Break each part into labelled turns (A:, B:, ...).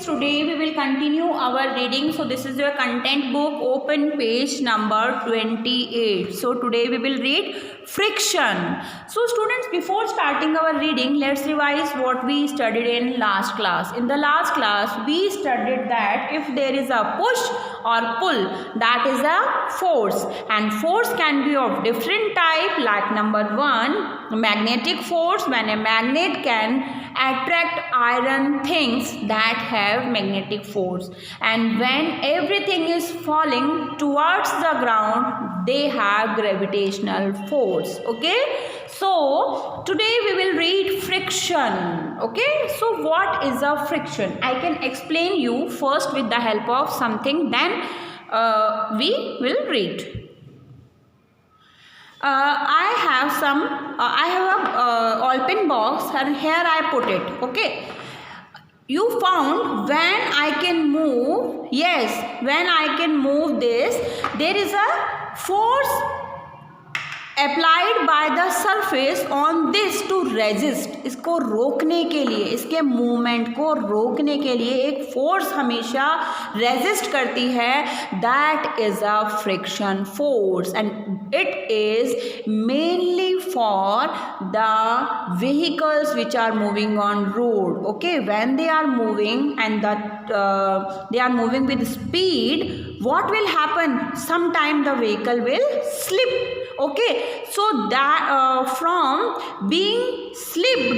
A: today we will continue our reading. So this is your content book. Open page number 28. So today we will read friction. So students, before starting our reading, let's revise what we studied in last class. In the last class we studied that if there is a push or pull, that is a force, and force can be of different type, like number 1, magnetic force, when a magnet can attract iron things that have magnetic force, and when everything is falling towards the ground, they have gravitational force. Okay, so today we will read friction. Okay, so what is a friction? I can explain you first with the help of something, then we will read. I have a all-pin box, and here I put it. Okay, you found when I can move, yes, when I can move this, there is a force applied by the surface on this to resist. इसको रोकने के लिए, इसके movement को रोकने के लिए एक फोर्स हमेशा रेजिस्ट करती है. That is a friction force, and it is mainly for the vehicles which are moving on road. Okay, when they are moving and they are moving with speed, what will happen? Sometime the vehicle will slip. Okay, so that from being slipped,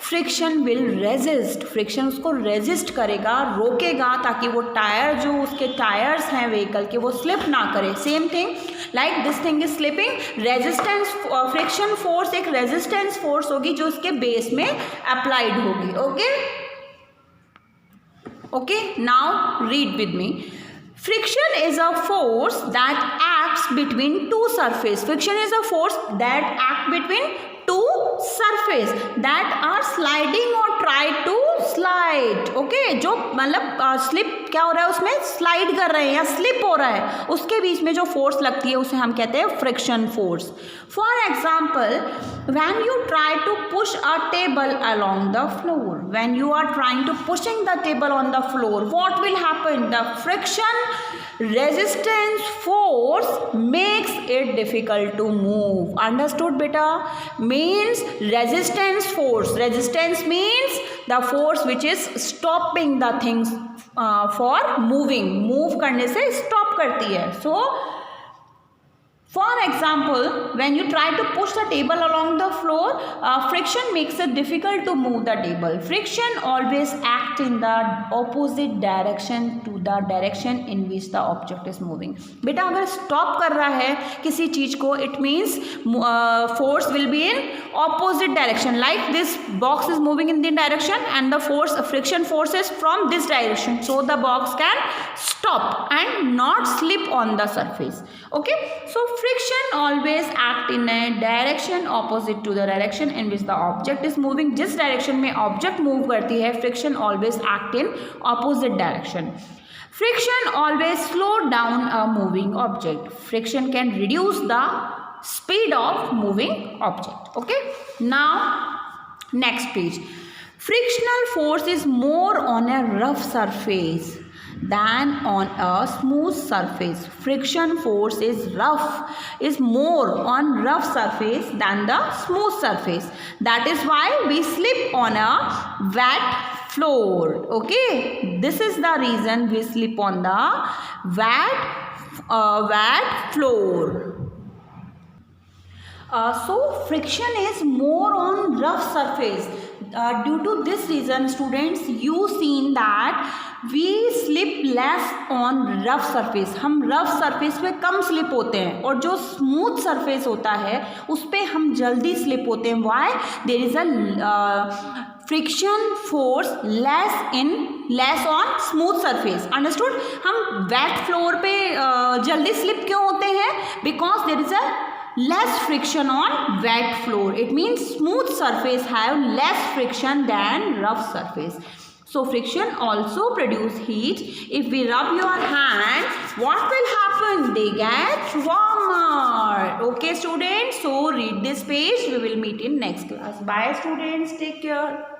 A: friction will resist. Friction उसको resist करेगा, रोकेगा, ताकि वो tyre, जो उसके tyres हैं vehicle के, वो स्लिप ना करे. Same thing like this thing is slipping. Resistance, friction force एक रेजिस्टेंस फोर्स होगी जो उसके बेस में अप्लाइड होगी. Okay okay, now read with me. Friction is a force that acts between two surfaces. Friction is a force that acts between two surfaces that are sliding or try to slide. Okay, जो मतलब slip क्या हो रहा है, उसमें slide कर रहे हैं या स्लिप हो रहा है, उसके बीच में जो फोर्स लगती है उसे हम कहते हैं friction force. For example, when you try to push a table along the floor, when you are trying to pushing the table on the floor, what will happen? The friction resistance force makes it difficult to move. Understood beta? Means resistance force. Resistance means the force which is stopping the things for moving. Move करने से stop करती है. So for example, when you try to push the table along the floor, friction makes it difficult to move the table. Friction always acts in the opposite direction to the direction in which the object is moving. बेटा अगर stop कर रहा है किसी चीज को, it means force will be in opposite direction. Like this box is moving in the direction and the force, friction force is from this direction, so the box can stop and not slip on the surface. Okay, so friction always act in a direction opposite to the direction in which the object is moving. जिस direction में object move करती है, friction always act in opposite direction. Friction always slow down a moving object. Friction can reduce the speed of moving object. Okay, now next page. Frictional force is more on a rough surface than on a smooth surface. Friction force is more on rough surface than the smooth surface. That is why we slip on a wet floor. Okay, this is the reason we slip on the wet floor. So friction is more on rough surface. Due to this reason, students, you seen that we slip less on rough surface. हम rough surface पे कम slip होते हैं, और जो smooth surface होता है उस पे हम जल्दी slip होते हैं. Why? There is a friction force less on smooth surface. Understood? हम wet floor पे जल्दी slip क्यों होते हैं? Because there is a less friction on wet floor. It means smooth surface have less friction than rough surface. So friction also produce heat. If we rub your hand, what will happen? They get warmer. Okay students, so read this page. We will meet in next class. Bye students, take care.